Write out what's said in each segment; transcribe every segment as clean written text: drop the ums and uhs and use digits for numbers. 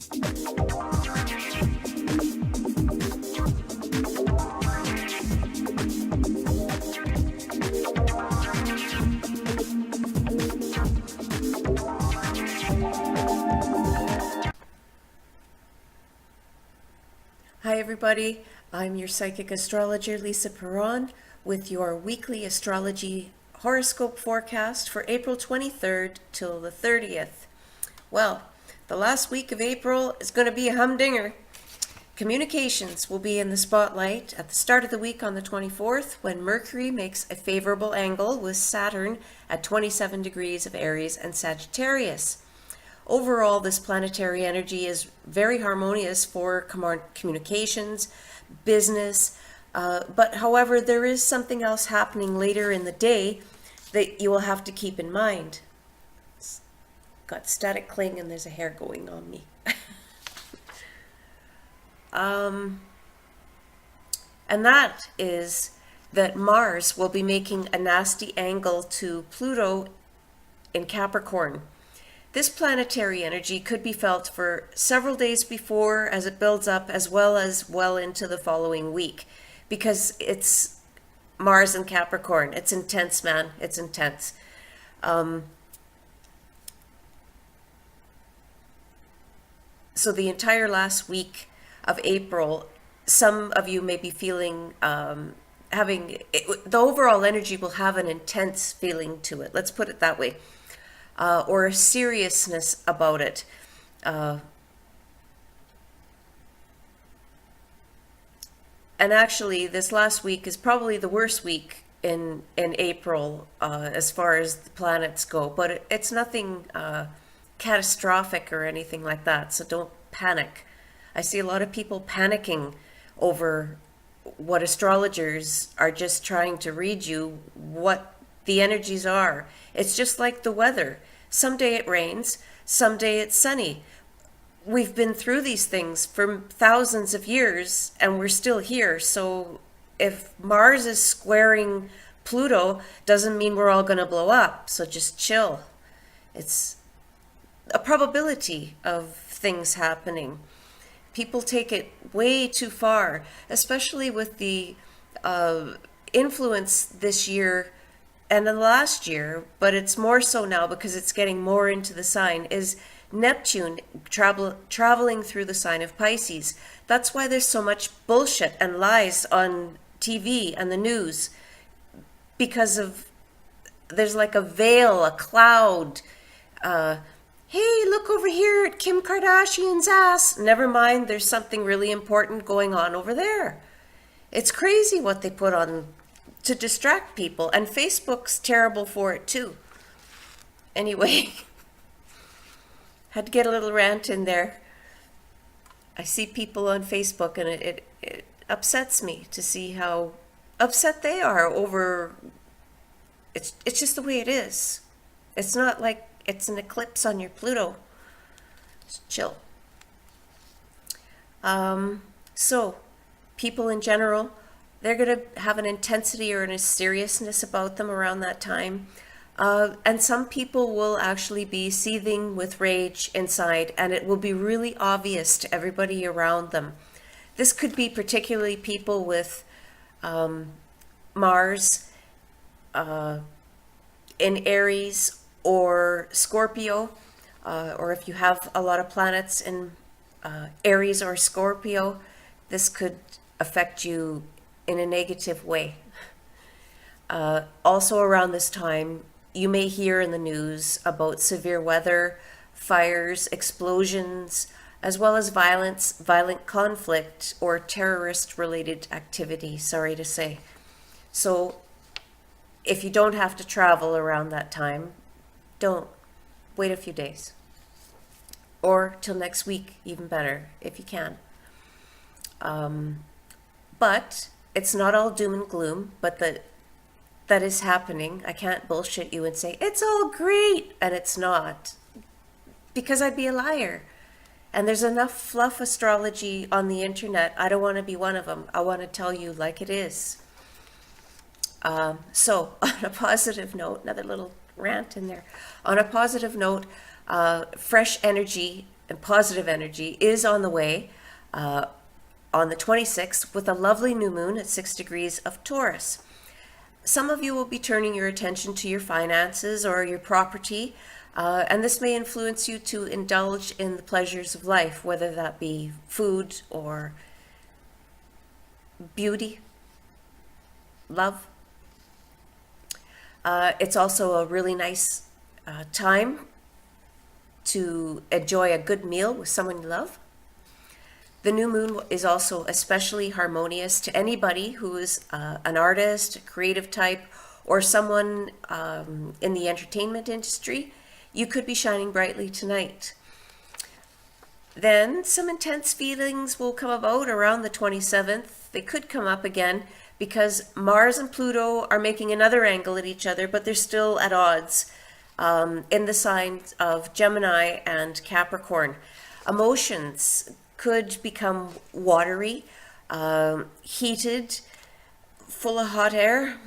Hi everybody, I'm your psychic astrologer Lisa Paron with your weekly astrology horoscope forecast for April 23rd till the 30th. Well, the last week of April is going to be a humdinger. Communications will be in the spotlight at the start of the week on the 24th when Mercury makes a favorable angle with Saturn at 27 degrees of Aries and Sagittarius. Overall, this planetary energy is very harmonious for communications, business, but however, there is something else happening later in the day that you will have to keep in mind. Got static cling and there's a hair going on me. And that is that Mars will be making a nasty angle to Pluto in Capricorn. This planetary energy could be felt for several days before as it builds up, as well as well into the following week, because it's Mars and Capricorn. It's intense, man. It's intense. So the entire last week of April, some of you may be feeling, the overall energy will have an intense feeling to it. Let's put it that way. Or a seriousness about it. And actually, this last week is probably the worst week in April as far as the planets go, but it's nothing catastrophic or anything like that, so don't panic. I see a lot of people panicking over what astrologers are just trying to read you what the energies are. It's just like the weather. Someday it rains, someday it's sunny. We've been through these things for thousands of years and we're still here. So if Mars is squaring Pluto, doesn't mean we're all going to blow up. So just chill. It's a probability of things happening. People take it way too far, especially with the influence this year and the last year, but it's more so now because it's getting more into the sign, is Neptune traveling through the sign of Pisces. That's why there's so much bullshit and lies on TV and the news, because of there's like a veil, a cloud. Hey, look over here at Kim Kardashian's ass. Never mind, there's something really important going on over there. It's crazy what they put on to distract people, and Facebook's terrible for it too. Anyway, had to get a little rant in there. I see people on Facebook and it upsets me to see how upset they are over it's just the way it is. It's not like it's an eclipse on your Pluto. Just chill. So people in general, they're going to have an intensity or a seriousness about them around that time. And some people will actually be seething with rage inside, and it will be really obvious to everybody around them. This could be particularly people with Mars in Aries or Scorpio, or if you have a lot of planets in Aries or Scorpio, this could affect you in a negative way. Also around this time, you may hear in the news about severe weather, fires, explosions, as well as violent conflict or terrorist-related activity, sorry to say. So if you don't have to travel around that time, don't. Wait a few days. Or till next week, even better, if you can. But it's not all doom and gloom, but that is happening. I can't bullshit you and say, it's all great, and it's not. Because I'd be a liar. And there's enough fluff astrology on the internet. I don't want to be one of them. I want to tell you like it is. So on a positive note, another little rant in there. On a positive note, fresh energy and positive energy is on the way on the 26th with a lovely new moon at 6 degrees of Taurus. Some of you will be turning your attention to your finances or your property, and this may influence you to indulge in the pleasures of life, whether that be food or beauty, love. It's also a really nice time to enjoy a good meal with someone you love. The new moon is also especially harmonious to anybody who is an artist, a creative type, or someone in the entertainment industry. You could be shining brightly tonight. Then some intense feelings will come about around the 27th. They could come up again because Mars and Pluto are making another angle at each other, but they're still at odds in the signs of Gemini and Capricorn. Emotions could become watery, heated, full of hot air.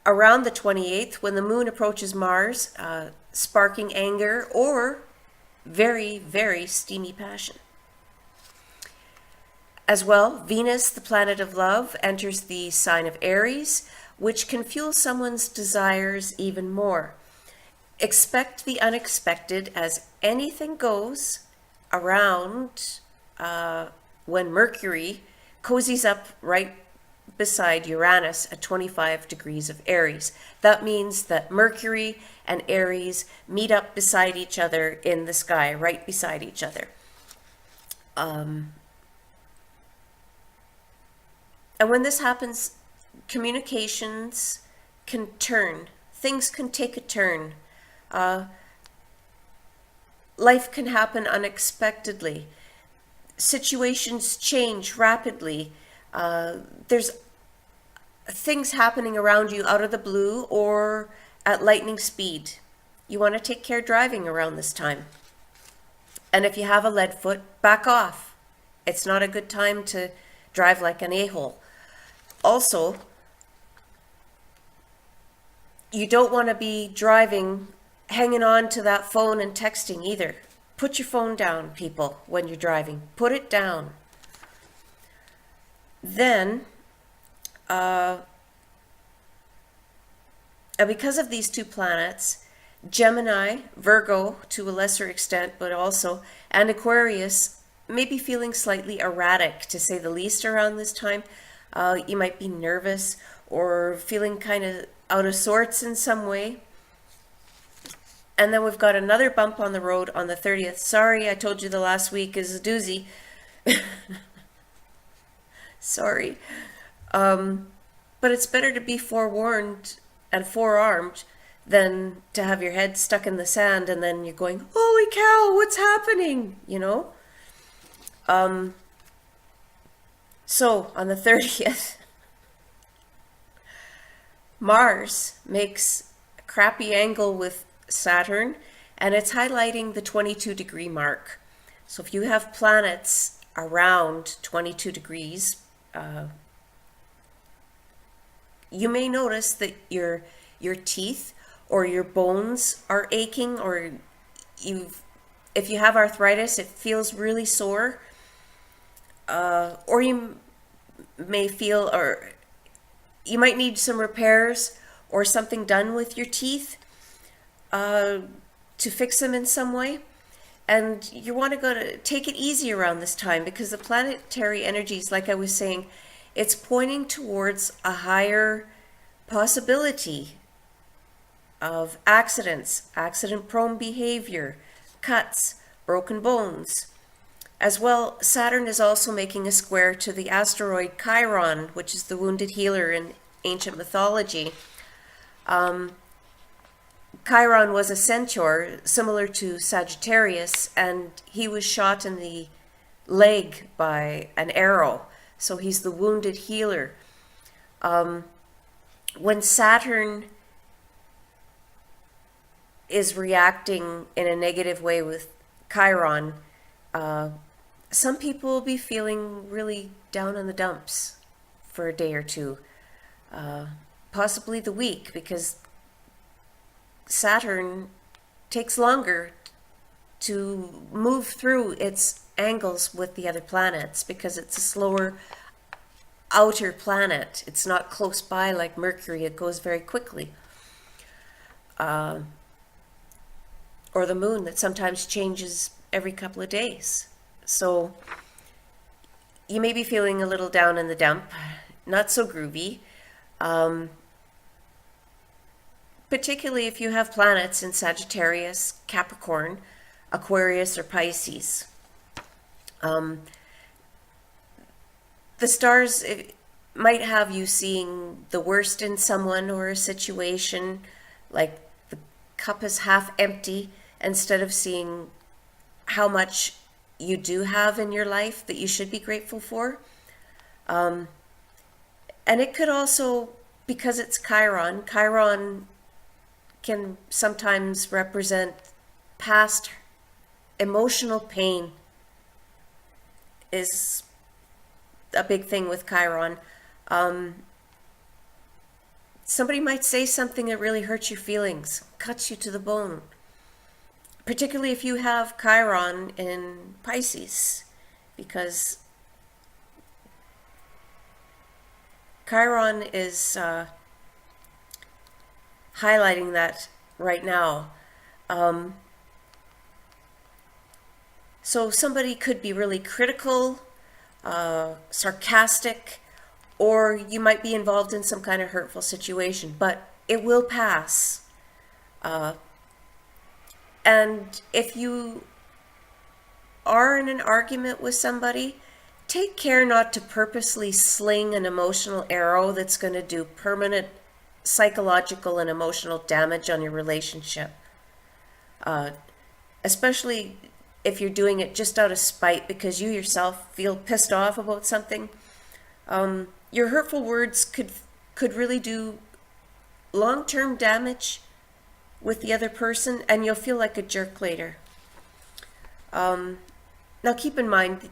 Around the 28th, when the moon approaches Mars, sparking anger or very, very steamy passion. As well, Venus, the planet of love, enters the sign of Aries, which can fuel someone's desires even more. Expect the unexpected, as anything goes around when Mercury cozies up right beside Uranus at 25 degrees of Aries. That means that Mercury and Aries meet up beside each other in the sky, right beside each other. And when this happens, communications can turn. Things can take a turn. Life can happen unexpectedly. Situations change rapidly. There's things happening around you out of the blue or at lightning speed. You want to take care driving around this time. And if you have a lead foot, back off. It's not a good time to drive like an a-hole. Also, you don't want to be driving hanging on to that phone and texting either. Put your phone down, people, when you're driving. Put it down. Then, because of these two planets, Gemini, Virgo to a lesser extent, but also, and Aquarius may be feeling slightly erratic, to say the least, around this time. You might be nervous or feeling kind of out of sorts in some way. And then we've got another bump on the road on the 30th. Sorry, I told you the last week is a doozy. Sorry. But it's better to be forewarned and forearmed than to have your head stuck in the sand and then you're going, holy cow, what's happening? You know? So on the 30th, Mars makes a crappy angle with Saturn, and it's highlighting the 22 degree mark. So if you have planets around 22 degrees, you may notice that your teeth or your bones are aching, or if you have arthritis, it feels really sore, or you may feel, or you might need some repairs or something done with your teeth to fix them in some way. And you want to take it easy around this time, because the planetary energies, like I was saying, it's pointing towards a higher possibility of accidents, accident-prone behavior, cuts, broken bones. As well, Saturn is also making a square to the asteroid Chiron, which is the wounded healer in ancient mythology. Chiron was a centaur similar to Sagittarius, and he was shot in the leg by an arrow. So he's the wounded healer. When Saturn is reacting in a negative way with Chiron, some people will be feeling really down in the dumps for a day or two, possibly the week, because Saturn takes longer to move through its angles with the other planets because it's a slower outer planet. It's not close by like Mercury. It goes very quickly. Or the moon that sometimes changes every couple of days. So you may be feeling a little down in the dump, not so groovy, particularly if you have planets in Sagittarius, Capricorn, Aquarius, or Pisces. The stars might have you seeing the worst in someone or a situation, like the cup is half empty, instead of seeing how much you do have in your life that you should be grateful for. And it could also, because it's Chiron can sometimes represent past emotional pain is a big thing with Chiron. Somebody might say something that really hurts your feelings, cuts you to the bone, particularly if you have Chiron in Pisces, because Chiron is highlighting that right now. So somebody could be really critical, sarcastic, or you might be involved in some kind of hurtful situation, but it will pass. And if you are in an argument with somebody, take care not to purposely sling an emotional arrow that's going to do permanent psychological and emotional damage on your relationship. Especially if you're doing it just out of spite because you yourself feel pissed off about something. Your hurtful words could really do long-term damage with the other person, and you'll feel like a jerk later. Now keep in mind,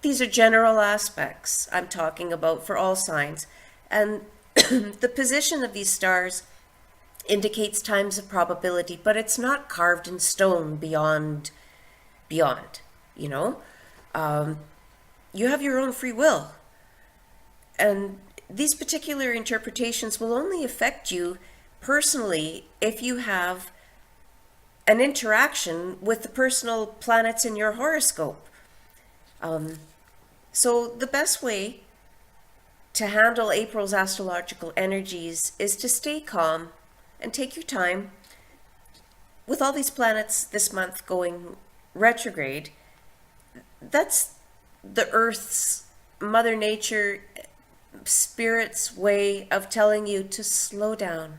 these are general aspects I'm talking about for all signs, and the position of these stars indicates times of probability, but it's not carved in stone beyond, you know? You have your own free will, and these particular interpretations will only affect you personally if you have an interaction with the personal planets in your horoscope. So the best way to handle April's astrological energies is to stay calm and take your time. With all these planets this month going retrograde, that's the Earth's, Mother Nature, Spirit's way of telling you to slow down.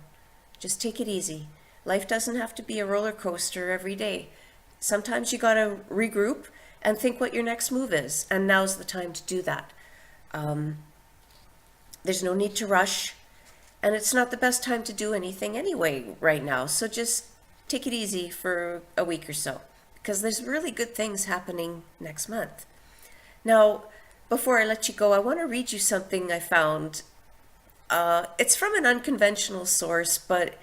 Just take it easy. Life doesn't have to be a roller coaster every day. Sometimes you gotta regroup and think what your next move is, and now's the time to do that. There's no need to rush, and it's not the best time to do anything anyway right now, so just take it easy for a week or so, because there's really good things happening next month. Now, before I let you go, I want to read you something I found. It's from an unconventional source, but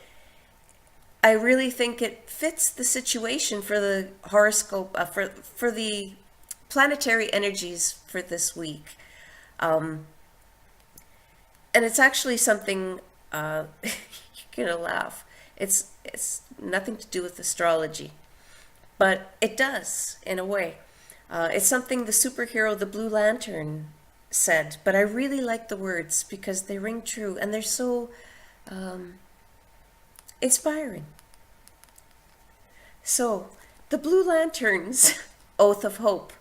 I really think it fits the situation for the horoscope, for the planetary energies for this week. And it's actually something, you're gonna laugh. It's nothing to do with astrology, but it does in a way. It's something the superhero, the Blue Lantern, said, but I really like the words because they ring true and they're so inspiring. So, the Blue Lantern's oath of hope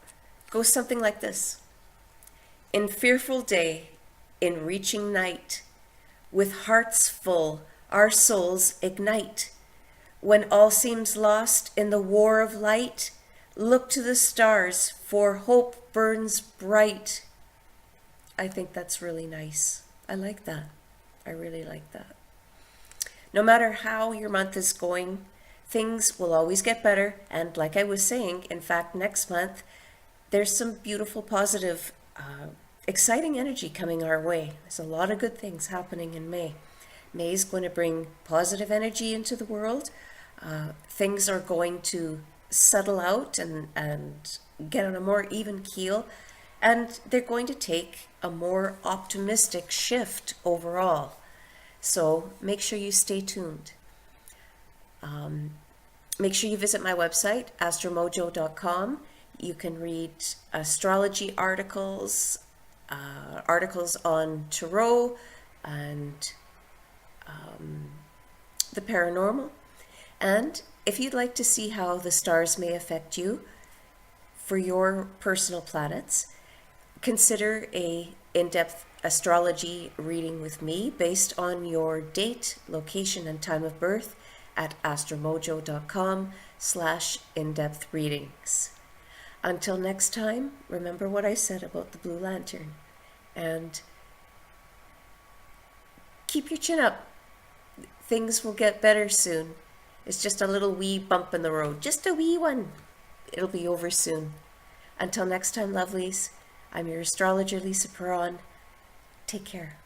goes something like this. In fearful day, in reaching night, with hearts full, our souls ignite. When all seems lost in the war of light, look to the stars, for hope burns bright. I think that's really nice. I like that. I really like that. No matter how your month is going, things will always get better. And like I was saying, in fact, next month, there's some beautiful, positive, exciting energy coming our way. There's a lot of good things happening in May. May is going to bring positive energy into the world. Things are going to settle out and get on a more even keel, and they're going to take a more optimistic shift overall. So make sure you stay tuned. Make sure you visit my website, astromojo.com. You can read astrology articles, articles on tarot and the paranormal. And if you'd like to see how the stars may affect you for your personal planets, consider a in-depth astrology reading with me based on your date, location, and time of birth at astromojo.com/in-depth readings. Until next time, remember what I said about the Blue Lantern, and keep your chin up. Things will get better soon. It's just a little wee bump in the road, just a wee one. It'll be over soon. Until next time, lovelies, I'm your astrologer, Lisa Paron. Take care.